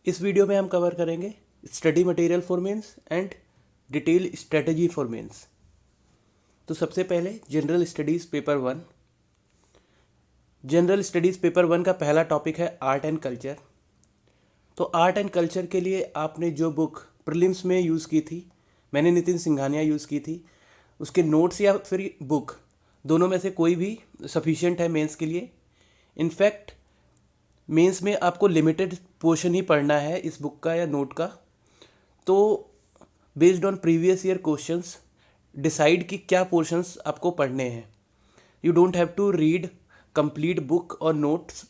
इस वीडियो में हम कवर करेंगे study material for mains and detail strategy for mains. तो सबसे पहले general studies paper 1। General studies paper 1 का पहला टॉपिक है आर्ट एंड कल्चर। तो आर्ट एंड कल्चर के लिए आपने जो बुक प्रीलिम्स में यूज़ की थी, मैंने नितिन सिंघानिया यूज़ की थी, उसके नोट्स या फिर बुक दोनों में से कोई भी सफिशिएंट है मेंस के लिए। इनफैक्ट मेंस में आपको लिमिटेड पोर्शन ही पढ़ना है इस बुक का या नोट का। तो based on previous year questions decide कि क्या पोर्शंस आपको पढ़ने हैं। You don't have to read complete book और नोट्स।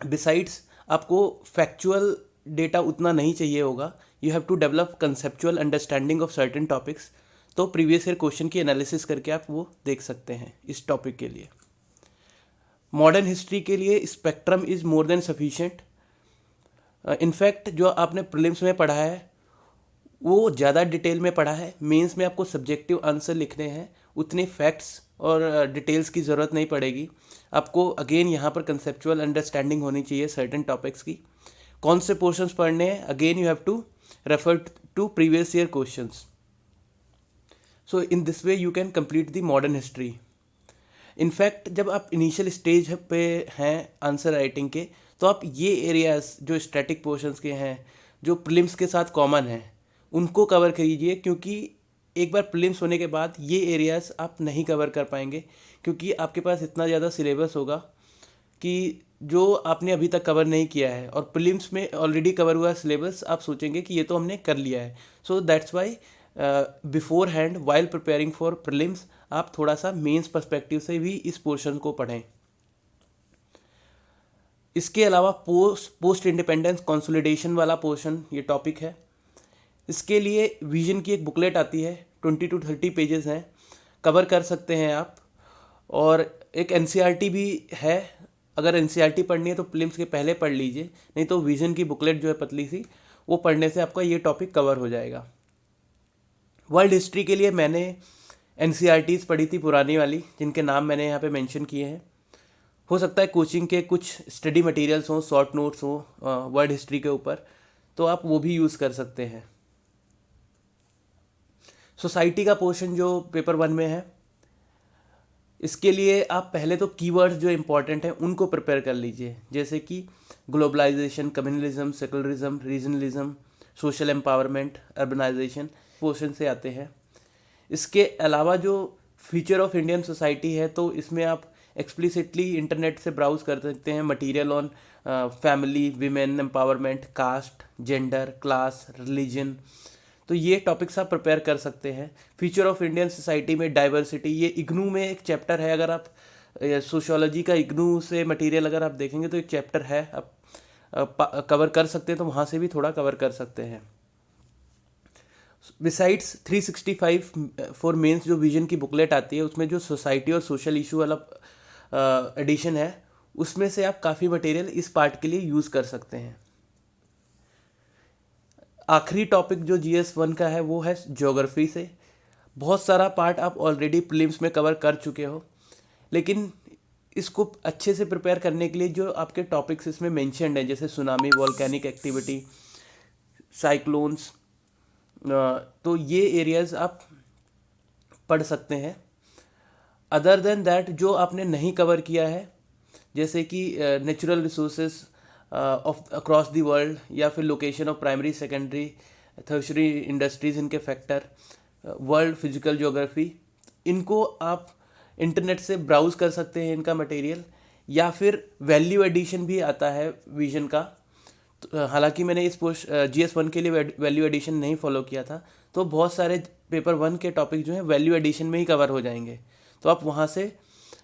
बिसाइड्स आपको फैक्चुअल डेटा उतना नहीं चाहिए होगा। You have to develop conceptual understanding of certain topics. तो प्रीवियस ईयर क्वेश्चन की एनालिसिस करके आप वो देख सकते हैं इस टॉपिक के लिए। मॉडर्न हिस्ट्री के लिए spectrum is more than sufficient. In fact जो आपने प्रीलिम्स में पढ़ा है वो ज़्यादा डिटेल में पढ़ा है। मेंस में आपको सब्जेक्टिव आंसर लिखने हैं, उतने फैक्ट्स और डिटेल्स की ज़रूरत नहीं पड़ेगी आपको। अगेन यहाँ पर कंसेप्चुअल अंडरस्टैंडिंग होनी चाहिए सर्टेन टॉपिक्स की। कौन से पोर्शंस पढ़ने हैं, again you have to refer to previous year questions. So in this way you can complete the modern history. In fact जब आप इनिशियल स्टेज पे हैं आंसर राइटिंग के, तो आप ये एरियाज जो स्टैटिक पोर्शंस के हैं, जो प्रीलिम्स के साथ कॉमन हैं, उनको कवर कीजिए, क्योंकि एक बार प्रीलिम्स होने के बाद ये एरियाज आप नहीं कवर कर पाएंगे, क्योंकि आपके पास इतना ज़्यादा सिलेबस होगा कि जो आपने अभी तक कवर नहीं किया है, और प्रीलिम्स में ऑलरेडी कवर हुआ सिलेबस आप सोचेंगे कि ये तो हमने कर लिया है। So that's why before hand while preparing for prelims आप थोड़ा सा मेंस पर्सपेक्टिव से भी इस पोर्शन को पढ़ें। इसके अलावा पोस्ट इंडिपेंडेंस कंसोलिडेशन वाला पोर्शन ये टॉपिक है। इसके लिए विजन की एक बुकलेट आती है, 20 to 30 पेजेस हैं, कवर कर सकते हैं आप। और एक एनसीईआरटी भी है, अगर एनसीईआरटी पढ़नी है तो प्रीलिम्स के पहले पढ़ लीजिए, नहीं तो विजन की बुकलेट जो है पतली सी, वो पढ़ने से आपका ये टॉपिक कवर हो जाएगा। वर्ल्ड हिस्ट्री के लिए मैंने एनसीईआरटीज़ पढ़ी थी पुरानी वाली, जिनके नाम मैंने यहाँ पे मेंशन किए हैं। हो सकता है कोचिंग के कुछ स्टडी मटेरियल्स हों, शॉर्ट नोट्स हों वर्ल्ड हिस्ट्री के ऊपर, तो आप वो भी यूज़ कर सकते हैं। सोसाइटी का पोर्शन जो पेपर 1 में है, इसके लिए आप पहले तो कीवर्ड्स जो इम्पोर्टेंट हैं उनको प्रिपेयर कर लीजिए, जैसे कि globalisation, communalism, secularism, regionalism, social empowerment, urbanisation portion से आते हैं। इसके अलावा जो फ्यूचर ऑफ इंडियन सोसाइटी है, तो इसमें आप एक्सप्लिसिटली इंटरनेट से ब्राउज कर सकते हैं material on family, women empowerment, caste, gender, class, religion. तो ये टॉपिक्स आप प्रिपेयर कर सकते हैं। फ्यूचर ऑफ इंडियन सोसाइटी में डाइवर्सिटी, ये इग्नू में एक चैप्टर है। अगर आप सोशियोलॉजी का इग्नू से मटेरियल अगर आप देखेंगे तो एक चैप्टर है, आप कवर कर सकते हैं, तो वहाँ से भी थोड़ा कवर कर सकते हैं। बिसाइड्स 365 फॉर मेंस जो विजन की बुकलेट आती है, उसमें जो सोसाइटी और सोशल इशू वाला एडिशन है, उसमें से आप काफ़ी मटेरियल इस पार्ट के लिए यूज़ कर सकते हैं। आखिरी टॉपिक जो GS1 का है वो है ज्योग्राफी से। बहुत सारा पार्ट आप ऑलरेडी प्रीलिम्स में कवर कर चुके हो, लेकिन इसको अच्छे से प्रिपेयर करने के लिए जो आपके टॉपिक्स इसमें मेंशन्ड हैं, जैसे सुनामी, वॉल्केनिक एक्टिविटी, साइक्लोन्स, तो ये एरियाज़ आप पढ़ सकते हैं। अदर देन दैट जो आपने नहीं कवर किया है, जैसे कि natural resources of across the world, या फिर location of primary, secondary, tertiary industries, इनके फैक्टर, वर्ल्ड फिजिकल ज्योग्राफी, इनको आप इंटरनेट से ब्राउज़ कर सकते हैं इनका मटेरियल। या फिर वैल्यू एडिशन भी आता है विजन का। तो हालांकि मैंने इस GS1 के लिए वैल्यू एडिशन नहीं फॉलो किया था, तो बहुत सारे पेपर 1 के टॉपिक जो हैं वैल्यू एडिशन में ही कवर हो जाएंगे, तो आप वहाँ से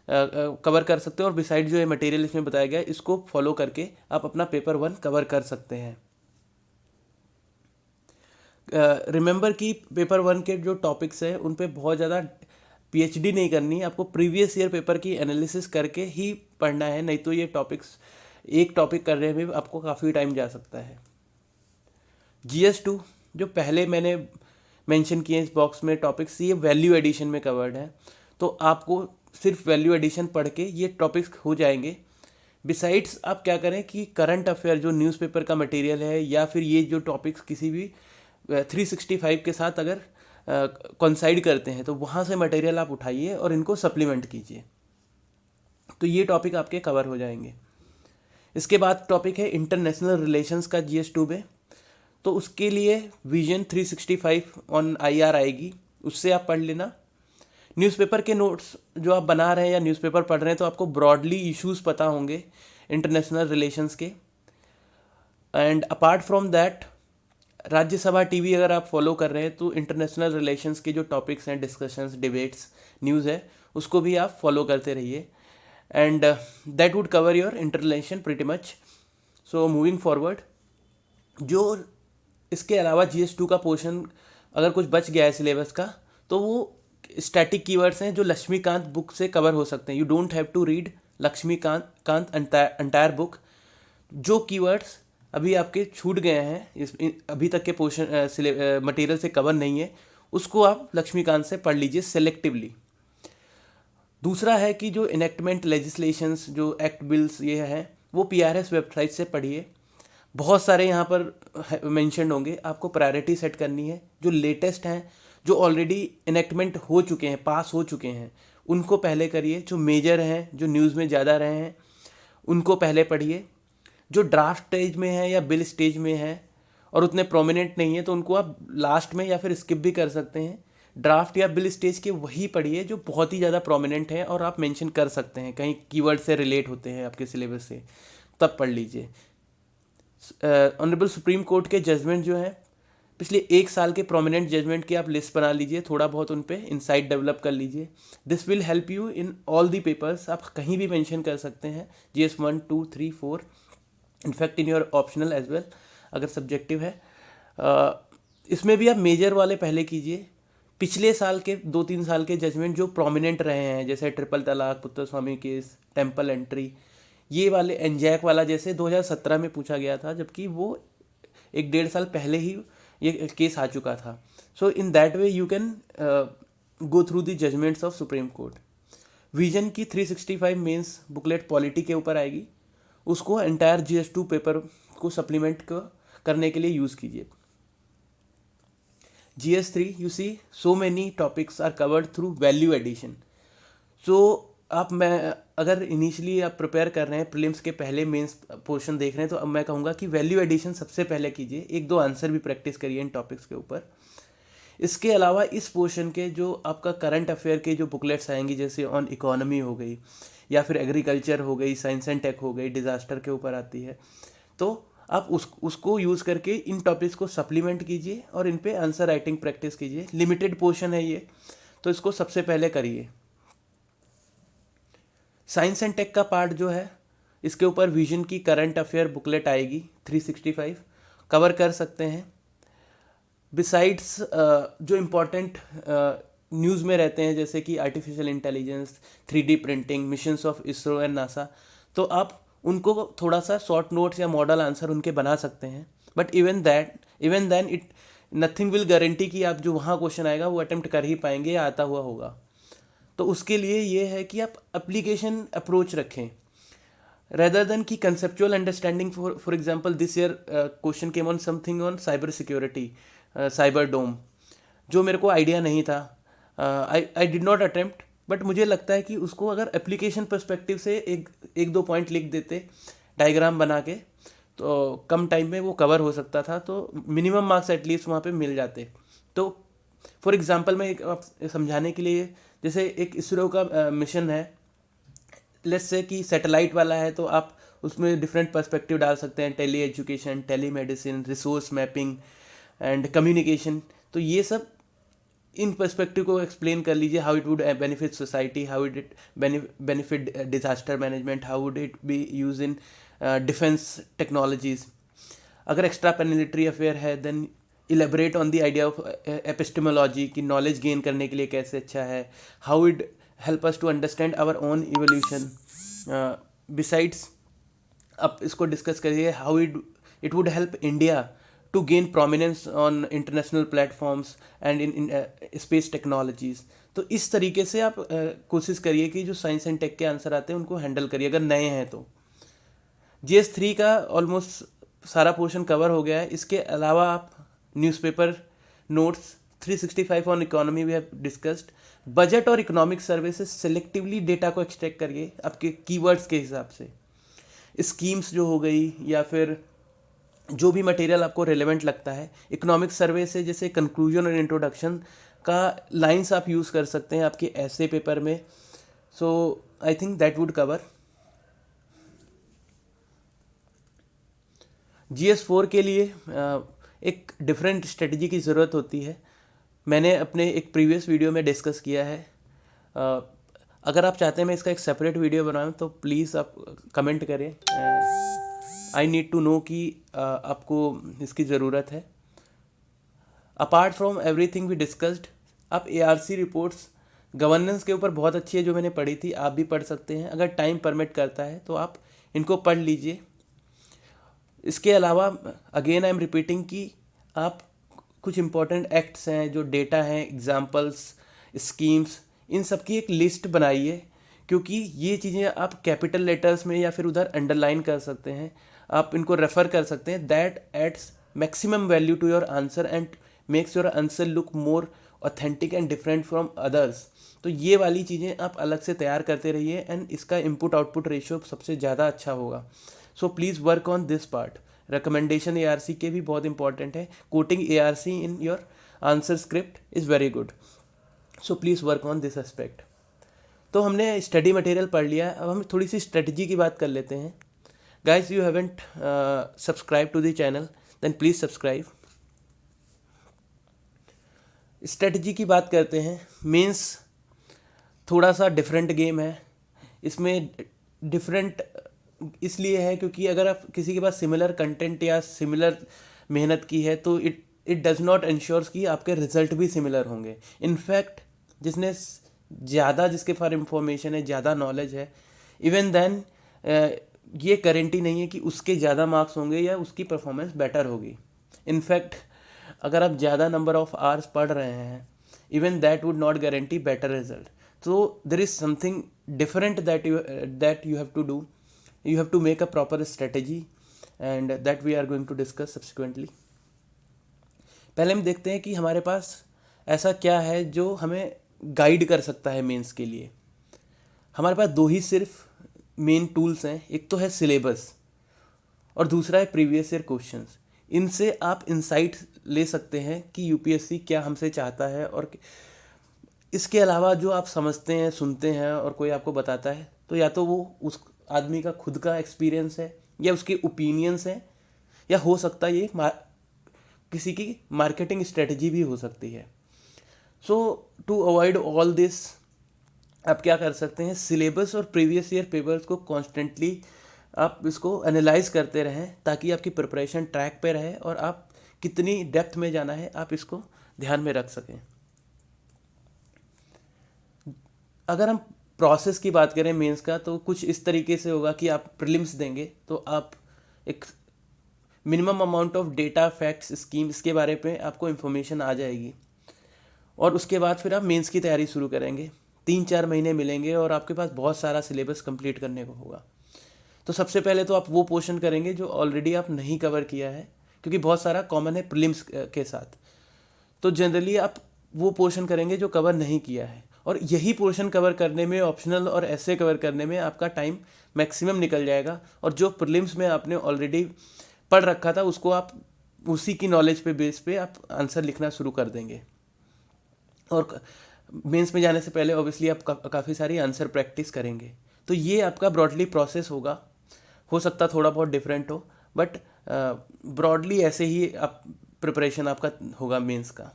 कवर कर सकते हैं। और बिसाइड जो है मटेरियल इसमें बताया गया है, इसको फॉलो करके आप अपना पेपर 1 कवर कर सकते हैं। रिमेंबर कि पेपर 1 के जो टॉपिक्स हैं उन पे बहुत ज़्यादा PhD नहीं करनी है, आपको प्रीवियस ईयर पेपर की एनालिसिस करके ही पढ़ना है, नहीं तो ये टॉपिक्स एक टॉपिक करने में आपको काफ़ी टाइम जा सकता है। GS2 जो पहले मैंने मेंशन किए इस बॉक्स में टॉपिक्स, ये वैल्यू एडिशन में कवर्ड है, तो आपको सिर्फ वैल्यू एडिशन पढ़ के ये टॉपिक्स हो जाएंगे। बिसाइड्स आप क्या करें कि करंट अफेयर जो न्यूज़पेपर का मटेरियल है या फिर ये जो टॉपिक्स किसी भी 365 के साथ अगर कॉन्साइड करते हैं तो वहाँ से मटेरियल आप उठाइए और इनको सप्लीमेंट कीजिए। तो ये टॉपिक आपके कवर हो जाएंगे। इसके बाद टॉपिक है इंटरनेशनल रिलेशंस का GS2 में। तो उसके लिए विजन 365 ऑन IR आएगी, उससे आप पढ़ लेना। न्यूज़पेपर के नोट्स जो आप बना रहे हैं या न्यूज़पेपर पढ़ रहे हैं तो आपको ब्रॉडली इश्यूज पता होंगे इंटरनेशनल रिलेशंस के। And apart from that, Rajya Sabha TV अगर आप फॉलो कर रहे हैं तो इंटरनेशनल रिलेशंस के जो टॉपिक्स हैं, डिस्कशंस, डिबेट्स, न्यूज़ है, उसको भी आप फॉलो करते रहिए। And that would cover your inter relation pretty much. So moving forward, जो इसके अलावा GS2 का पोर्शन अगर कुछ बच गया है सिलेबस का तो वो स्टैटिक कीवर्ड्स हैं जो लक्ष्मीकांत बुक से कवर हो सकते हैं। You don't have to read Laxmikanth entire book. जो कीवर्ड्स अभी आपके छूट गए हैं, अभी तक के पोर्शन मटेरियल से कवर नहीं है, उसको आप लक्ष्मीकांत से पढ़ लीजिए सेलेक्टिवली। दूसरा है कि जो इनेक्टमेंट लेजिस्लेशंस, जो एक्ट बिल्स ये हैं, वो PRS वेबसाइट से पढ़िए। बहुत सारे यहाँ पर मेंशन होंगे, आपको प्रायोरिटी सेट करनी है। जो लेटेस्ट हैं, जो ऑलरेडी इनेक्टमेंट हो चुके हैं, पास हो चुके हैं, उनको पहले करिए। जो मेजर हैं, जो न्यूज़ में ज़्यादा रहे हैं, उनको पहले पढ़िए। जो ड्राफ्ट स्टेज में है या बिल स्टेज में है और उतने प्रोमिनेंट नहीं है तो उनको आप लास्ट में या फिर स्किप भी कर सकते हैं। ड्राफ्ट या बिल स्टेज के वही पढ़िए जो बहुत ही ज़्यादा प्रोमिनेंट हैं और आप मेंशन कर सकते हैं, कहीं कीवर्ड से रिलेट होते हैं आपके सिलेबस से, तब पढ़ लीजिए। ऑनरेबल सुप्रीम कोर्ट के जजमेंट जो हैं, पिछले 1 साल के प्रोमिनेंट जजमेंट की आप लिस्ट बना लीजिए, थोड़ा बहुत उन पे इंसाइट डेवलप कर लीजिए। This will help you in all the papers. आप कहीं भी मेंशन कर सकते हैं, GS 1, 2, 3, 4, in fact in your optional as well अगर सब्जेक्टिव है। इसमें भी आप मेजर वाले पहले कीजिए। पिछले साल के 2-3 साल के जजमेंट जो प्रोमिनेंट रहे हैं, जैसे ट्रिपल तलाक, पुत्र स्वामी केस, टेम्पल एंट्री, ये वाले, एनजैक वाला जैसे 2017 में पूछा गया था, जबकि वो 1-1.5 साल पहले ही ये केस आ चुका था। So in that way you can go through the judgements of supreme court. Vision की 365 मेंस बुकलेट पॉलिटी के ऊपर आएगी, उसको एंटायर GS2 पेपर को सप्लीमेंट करने के लिए यूज़ कीजिए। GS3, you see so many topics are covered through value addition. So मैं अगर इनिशियली आप प्रिपेयर कर रहे हैं, प्रीलिम्स के पहले मेंस पोर्शन देख रहे हैं, तो अब मैं कहूँगा कि वैल्यू एडिशन सबसे पहले कीजिए। 1-2 आंसर भी प्रैक्टिस करिए इन टॉपिक्स के ऊपर। इसके अलावा इस पोर्शन के जो आपका करंट अफेयर के जो बुकलेट्स आएंगी, जैसे ऑन इकोनॉमी हो गई या फिर एग्रीकल्चर हो गई, साइंस एंड टेक हो गई, डिज़ास्टर के ऊपर आती है, तो आप उसको यूज़ करके इन टॉपिक्स को सप्लीमेंट कीजिए और इन पे आंसर राइटिंग प्रैक्टिस कीजिए। लिमिटेड पोर्शन है ये, तो इसको सबसे पहले करिए। साइंस एंड टेक का पार्ट जो है, इसके ऊपर विजन की करंट अफेयर बुकलेट आएगी 365, कवर कर सकते हैं। बिसाइड्स जो इम्पोर्टेंट न्यूज़ में रहते हैं, जैसे कि artificial intelligence, 3D printing, missions of ISRO and NASA, तो आप उनको थोड़ा सा शॉर्ट नोट्स या मॉडल आंसर उनके बना सकते हैं। But even then it nothing will guarantee कि आप जो वहाँ क्वेश्चन आएगा वो अटेम्प्ट कर ही पाएंगे या आता हुआ होगा। तो उसके लिए ये है कि आप एप्लीकेशन अप्रोच रखें rather than की conceptual understanding। for example this year question came on something on cyber security, cyber dome, जो मेरे को आइडिया नहीं था। I did not attempt, but मुझे लगता है कि उसको अगर एप्लीकेशन पर्सपेक्टिव से एक दो पॉइंट लिख देते डायग्राम बना के, तो कम टाइम में वो कवर हो सकता था, तो मिनिमम मार्क्स एटलीस्ट वहाँ पे मिल जाते। तो फॉर एग्जांपल मैं एक आप समझाने के लिए, जैसे एक इसरो का मिशन है, लेट्स से कि सैटेलाइट वाला है, तो आप उसमें डिफरेंट पर्सपेक्टिव डाल सकते हैं, tele education, tele medicine, resource mapping and communication. तो ये सब इन पर्सपेक्टिव को एक्सप्लेन कर लीजिए, how it would benefit society, how it benefit disaster management, how would it be use in defence technologies. अगर एक्स्ट्रा पैरामिलिट्री अफेयर है, then elaborate on the idea of epistemology, की नॉलेज गेन करने के लिए कैसे अच्छा है, how it help us to understand our own evolution। besides आप इसको डिस्कस करिए, how it would help India to gain prominence on international platforms and in space technologies। तो इस तरीके से आप कोशिश करिए कि जो साइंस एंड टेक के आंसर आते हैं उनको हैंडल करिए अगर नए हैं तो। GS3 का ऑलमोस्ट सारा पोर्शन कवर हो गया है। इसके अलावा आप newspaper notes 365 on economy we have discussed, budget और इकोनॉमिक सर्विसेज सेलेक्टिवली डेटा को एक्सट्रैक्ट करके आपके कीवर्ड्स के हिसाब से, स्कीम्स जो हो गई या फिर जो भी मटेरियल आपको रेलेवेंट लगता है। इकोनॉमिक सर्वे से जैसे कंक्लूजन और इंट्रोडक्शन का लाइंस आप यूज़ कर सकते हैं आपके ऐसे पेपर में। So I think that would cover. GS4 के लिए एक डिफरेंट स्ट्रेटजी की ज़रूरत होती है। मैंने अपने एक प्रीवियस वीडियो में डिस्कस किया है। अगर आप चाहते हैं मैं इसका एक सेपरेट वीडियो बनाऊं तो प्लीज़ आप कमेंट करें। आई नीड टू नो कि आपको इसकी ज़रूरत है। Apart from everything we discussed, आप ARC रिपोर्ट्स गवर्नेंस के ऊपर बहुत अच्छी है जो मैंने पढ़ी थी, आप भी पढ़ सकते हैं। अगर टाइम परमिट करता है तो आप इनको पढ़ लीजिए। इसके अलावा अगेन आई एम रिपीटिंग कि आप कुछ इंपॉर्टेंट एक्ट्स हैं, जो डेटा हैं, एग्जांपल्स, स्कीम्स, इन सब की एक लिस्ट बनाइए, क्योंकि ये चीज़ें आप कैपिटल लेटर्स में या फिर उधर अंडरलाइन कर सकते हैं, आप इनको रेफ़र कर सकते हैं। That adds maximum value to your answer and makes your answer look more authentic and different from others. तो ये वाली चीज़ें आप अलग से तैयार करते रहिए एंड इसका इनपुट आउटपुट रेशियो सबसे ज़्यादा अच्छा होगा। So please work on this part. Recommendation ARC के भी बहुत इंपॉर्टेंट है। Coating ARC in your answer script is very good. So please work on this aspect. तो हमने स्टडी मटेरियल पढ़ लिया है, अब हम थोड़ी सी स्ट्रेटजी की बात कर लेते हैं। Guys, you haven't subscribe to the channel, then please subscribe. Strategy की बात करते हैं। मेंस थोड़ा सा डिफरेंट गेम है। इसमें डिफरेंट इसलिए है क्योंकि अगर आप किसी के पास सिमिलर कंटेंट या सिमिलर मेहनत की है तो इट डज नॉट इंश्योर्स कि आपके रिजल्ट भी सिमिलर होंगे। इनफैक्ट जिसके पास इंफॉर्मेशन है, ज़्यादा नॉलेज है, इवन देन ये गारंटी नहीं है कि उसके ज़्यादा मार्क्स होंगे या उसकी परफॉर्मेंस बेटर होगी। इनफैक्ट अगर आप ज़्यादा नंबर ऑफ आवर्स पढ़ रहे हैं, even that would not guarantee better result. तो there is something different that you have to do. You have to make a proper strategy and that we are going to discuss subsequently. पहले हम देखते हैं कि हमारे पास ऐसा क्या है जो हमें गाइड कर सकता है मेंस के लिए। हमारे पास दो ही सिर्फ मेन टूल्स हैं, एक तो है सिलेबस और दूसरा है प्रीवियस ईयर क्वेश्चंस। इनसे आप इंसाइट ले सकते हैं कि UPSC क्या हमसे चाहता है। और इसके अलावा जो आप समझते हैं, सुनते हैं और कोई आपको बताता है, तो या तो वो उस आदमी का खुद का एक्सपीरियंस है या उसके ओपिनियंस हैं, या हो सकता है ये किसी की मार्केटिंग स्ट्रेटजी भी हो सकती है। सो टू अवॉइड ऑल दिस आप क्या कर सकते हैं, सिलेबस और प्रीवियस ईयर पेपर्स को कॉन्स्टेंटली आप इसको एनालाइज करते रहें ताकि आपकी प्रिपरेशन ट्रैक पे रहे और आप कितनी डेप्थ में जाना है आप इसको ध्यान में रख सकें। अगर हम प्रोसेस की बात करें मेंस का, तो कुछ इस तरीके से होगा कि आप प्रीलिम्स देंगे तो आप एक minimum amount of data, facts, schemes के बारे में आपको इन्फॉर्मेशन आ जाएगी और उसके बाद फिर आप मेंस की तैयारी शुरू करेंगे। 3-4 महीने मिलेंगे और आपके पास बहुत सारा सिलेबस कंप्लीट करने को होगा। तो सबसे पहले तो आप वो पोर्शन करेंगे जो ऑलरेडी आप नहीं कवर किया है, क्योंकि बहुत सारा कॉमन है प्रीलिम्स के साथ। तो जनरली आप वो पोर्शन करेंगे जो कवर नहीं किया है, और यही पोर्शन कवर करने में, ऑप्शनल और ऐसे कवर करने में आपका टाइम मैक्सिमम निकल जाएगा। और जो प्रीलिम्स में आपने ऑलरेडी पढ़ रखा था उसको आप उसी की नॉलेज पे बेस पे आप आंसर लिखना शुरू कर देंगे। और मेंस में जाने से पहले ऑब्वियसली आप काफ़ी सारी आंसर प्रैक्टिस करेंगे। तो ये आपका ब्रॉडली प्रोसेस होगा। हो सकता थोड़ा बहुत डिफरेंट हो, बट ब्रॉडली ऐसे ही आप प्रिपरेशन आपका होगा मेंस का।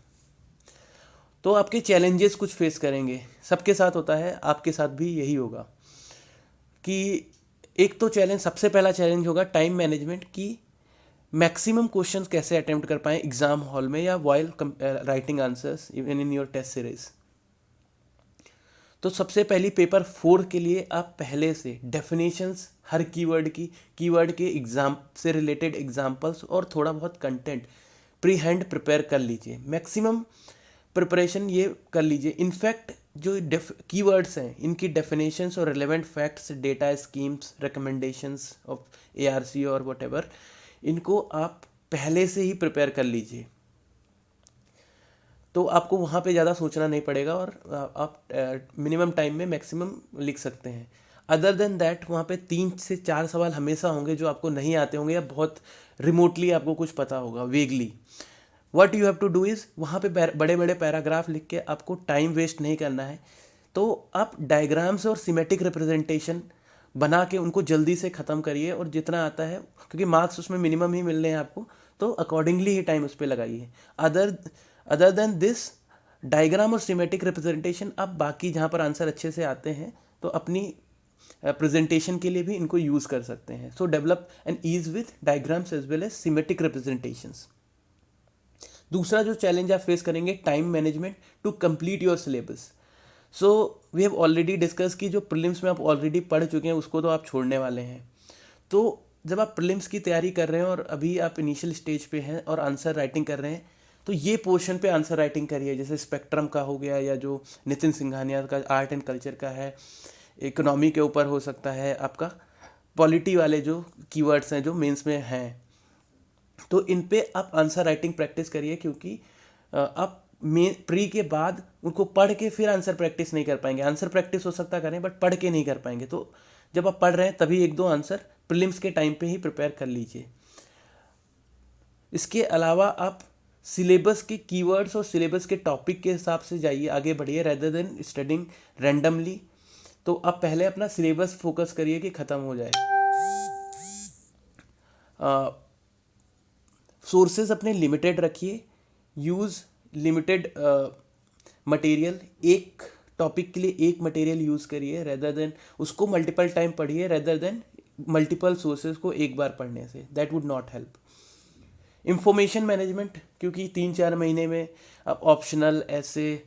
तो आपके चैलेंजेस कुछ फेस करेंगे, सबके साथ होता है, आपके साथ भी यही होगा कि एक तो चैलेंज, सबसे पहला चैलेंज होगा टाइम मैनेजमेंट, कि मैक्सिमम क्वेश्चंस कैसे अटेम्प्ट कर पाएँ एग्ज़ाम हॉल में या while writing answers even in your test series. तो सबसे पहली पेपर 4 के लिए आप पहले से डेफिनेशंस, हर कीवर्ड के एग्जाम से रिलेटेड एग्जाम्पल्स और थोड़ा बहुत कंटेंट प्री हैंड प्रिपेयर कर लीजिए। मैक्सिमम प्रिपरेशन ये कर लीजिए। इनफैक्ट जो कीवर्ड्स हैं इनकी डेफिनेशंस और relevant facts, data, schemes, recommendations of ARC और व्हाटएवर, इनको आप पहले से ही प्रिपेयर कर लीजिए, तो आपको वहाँ पे ज़्यादा सोचना नहीं पड़ेगा और आप मिनिमम टाइम में मैक्सिमम लिख सकते हैं। अदर देन दैट वहाँ पे 3 से 4 सवाल हमेशा होंगे जो आपको नहीं आते होंगे या बहुत रिमोटली आपको कुछ पता होगा, vaguely. What you have to do is, वहाँ पे बड़े बड़े पैराग्राफ लिख के आपको टाइम वेस्ट नहीं करना है, तो आप डायग्राम्स और सिमेटिक रिप्रेजेंटेशन बना के उनको जल्दी से ख़त्म करिए, और जितना आता है, क्योंकि मार्क्स उसमें मिनिमम ही मिल रहे हैं आपको, तो अकॉर्डिंगली ही टाइम उस पर लगाइए। Other other than this, diagram और सिमेटिक रिप्रेजेंटेशन आप बाकी जहाँ पर आंसर अच्छे से आते हैं तो अपनी प्रेजेंटेशन के लिए भी इनको यूज़ कर सकते हैं। So develop an ease with diagrams as well as semantic representations. दूसरा जो चैलेंज आप फेस करेंगे, time management to complete your syllabus. So we have already discuss कि जो प्रीलिम्स में आप ऑलरेडी पढ़ चुके हैं उसको तो आप छोड़ने वाले हैं। तो जब आप प्रीलिम्स की तैयारी कर रहे हैं और अभी आप इनिशियल स्टेज पे हैं और आंसर राइटिंग कर रहे हैं, तो ये पोर्शन पे आंसर राइटिंग करिए, जैसे स्पेक्ट्रम का हो गया, या जो नितिन सिंघानिया का आर्ट एंड कल्चर का है, इकोनॉमी के ऊपर हो सकता है आपका, पॉलिटी वाले जो कीवर्ड्स हैं जो मेंस में हैं, तो इन पे आप आंसर राइटिंग प्रैक्टिस करिए, क्योंकि आप प्री के बाद उनको पढ़ के फिर आंसर प्रैक्टिस नहीं कर पाएंगे। आंसर प्रैक्टिस हो सकता करें बट पढ़ के नहीं कर पाएंगे, तो जब आप पढ़ रहे हैं तभी 1-2 आंसर प्रीलिम्स के टाइम पे ही प्रिपेयर कर लीजिए। इसके अलावा आप सिलेबस के कीवर्ड्स और सिलेबस के टॉपिक के हिसाब से जाइए, आगे बढ़िए, रेदर देन स्टडिंग रैंडमली। तो आप पहले अपना सिलेबस फोकस करिए कि ख़त्म हो जाए। सोर्सेज अपने लिमिटेड रखिए, यूज़ लिमिटेड मटेरियल, एक टॉपिक के लिए एक मटेरियल यूज़ करिए, रेदर देन उसको मल्टीपल टाइम पढ़िए, रेदर देन मल्टीपल सोर्सेज को एक बार पढ़ने से, that would not help. Information management, क्योंकि 3-4 महीने में आप ऑप्शनल, ऐसे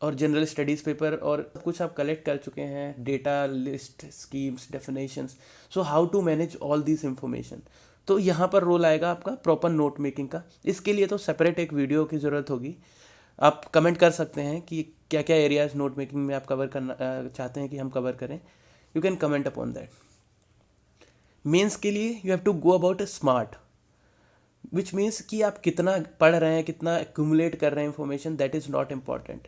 और जनरल स्टडीज़ पेपर और कुछ आप कलेक्ट कर चुके हैं, data, list, schemes, definitions, so how to manage all this information. तो यहाँ पर रोल आएगा आपका प्रॉपर नोट मेकिंग का। इसके लिए तो सेपरेट एक वीडियो की ज़रूरत होगी। आप कमेंट कर सकते हैं कि क्या क्या एरियाज नोट मेकिंग में आप कवर करना चाहते हैं कि हम कवर करें। You can comment upon that. Mains के लिए you have to go about a smart, which means कि आप कितना पढ़ रहे हैं, कितना एक्यूमुलेट कर रहे हैं information, that is not important.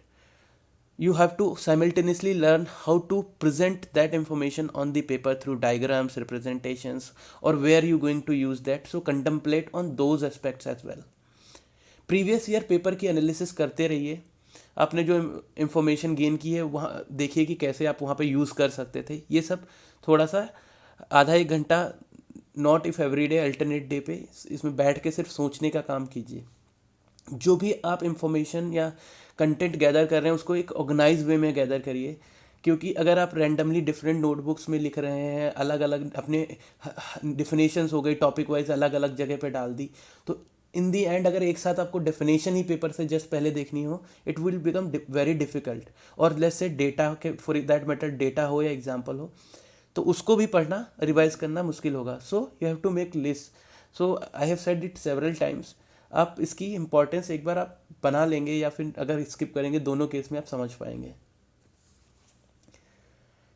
You have to simultaneously learn how to present that information on the paper through diagrams, representations, or where you going to use that. So contemplate on those aspects as well. Previous year paper की analysis करते रहिए, आपने जो information gain की है वहाँ देखिए कि कैसे आप वहाँ पे यूज़ कर सकते थे। ये सब थोड़ा सा आधा 1 घंटा, not if every day, alternate day पे इसमें बैठ के सिर्फ सोचने का काम कीजिए। जो भी आप इंफॉर्मेशन या कंटेंट गैदर कर रहे हैं उसको एक ऑर्गेनाइज वे में गैदर करिए, क्योंकि अगर आप रैंडमली डिफरेंट नोटबुक्स में लिख रहे हैं, अलग अलग अपने डिफिनेशंस हो गई टॉपिक वाइज अलग अलग जगह पे डाल दी, तो इन दी एंड अगर एक साथ आपको डेफिनेशन ही पेपर से जस्ट पहले देखनी हो, it will become very difficult. और लेट्स से डेटा के, फॉर दैट मैटर डेटा हो या एग्जाम्पल हो, तो उसको भी पढ़ना, रिवाइज करना मुश्किल होगा। So you have to make list. So I have said it several times. आप इसकी इम्पोर्टेंस एक बार आप बना लेंगे या फिर अगर स्किप करेंगे, दोनों केस में आप समझ पाएंगे।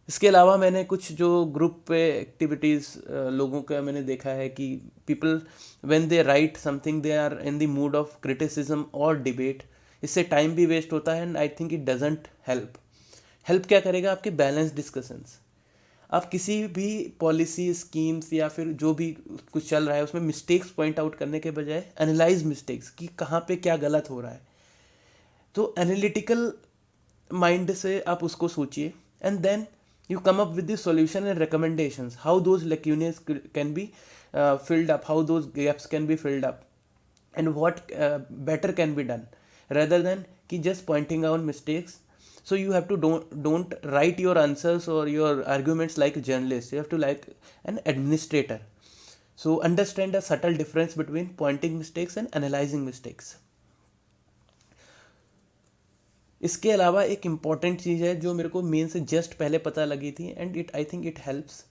इसके अलावा मैंने कुछ जो ग्रुप पे एक्टिविटीज़ लोगों का मैंने देखा है कि people when they write something they are in the mood of criticism और डिबेट। इससे टाइम भी वेस्ट होता है and I think it doesn't help क्या करेगा आपके बैलेंस डिस्कशंस। आप किसी भी पॉलिसी, स्कीम्स या फिर जो भी कुछ चल रहा है उसमें मिस्टेक्स पॉइंट आउट करने के बजाय एनालाइज मिस्टेक्स कि कहाँ पे क्या गलत हो रहा है। तो एनालिटिकल माइंड से आप उसको सोचिए and then you come up with the solution and recommendations, how those lacunae can be filled up, how those gaps can be filled up, and what better can be done, rather than ki just pointing out mistakes. So you have to don't write your answers or your arguments like a journalist. You have to like an administrator. So understand the subtle difference between pointing mistakes and analyzing mistakes. इसके अलावा एक important चीज़ है जो मेरे को main से just पहले पता लगी थी and it I think it helps,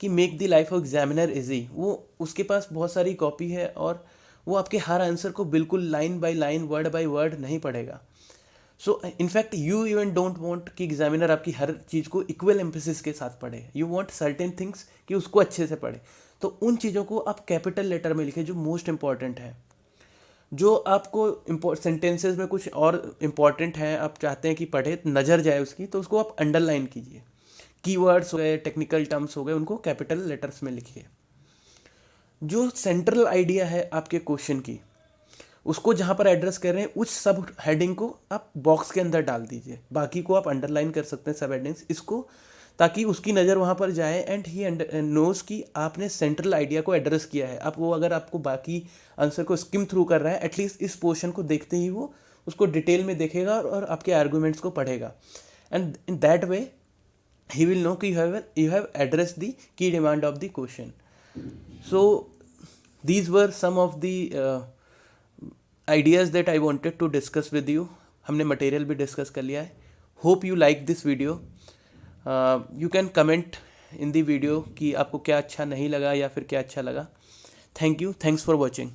कि make the life of examiner easy. वो उसके पास बहुत सारी कॉपी है और वो आपके हर आंसर को बिल्कुल line by line, word by word नहीं पढ़ेगा। So in fact you even don't want कि एग्जामिनर आपकी हर चीज़ को इक्वल एम्फेसिस के साथ पढ़े, यू वांट सर्टेन थिंग्स कि उसको अच्छे से पढ़े। तो उन चीज़ों को आप कैपिटल लेटर में लिखें जो मोस्ट इंपॉर्टेंट है। जो आपको सेंटेंसेस में कुछ और इम्पॉर्टेंट है, आप चाहते हैं कि पढ़े नज़र जाए उसकी, तो उसको आप अंडरलाइन कीजिए। कीवर्ड्स हो गए, टेक्निकल टर्म्स हो गए, उनको कैपिटल लेटर्स में लिखिए। जो सेंट्रल आइडिया है आपके क्वेश्चन की, उसको जहाँ पर एड्रेस कर रहे हैं उस सब हेडिंग को आप बॉक्स के अंदर डाल दीजिए, बाकी को आप अंडरलाइन कर सकते हैं सब हेडिंग्स इसको, ताकि उसकी नज़र वहाँ पर जाए एंड ही नोज कि आपने सेंट्रल आइडिया को एड्रेस किया है। आप वो अगर आपको बाकी आंसर को स्किम थ्रू कर रहा है, एटलीस्ट इस पोर्शन को देखते ही वो उसको डिटेल में देखेगा और आपके आर्गूमेंट्स को पढ़ेगा, and in that way he will know कि you have addressed the key demand of the question. So these were some of the ideas that I wanted to discuss with you. हमने material भी discuss कर लिया है. Hope you like this video. You can comment in the video कि आपको क्या अच्छा नहीं लगा या फिर क्या अच्छा लगा. Thank you. Thanks for watching.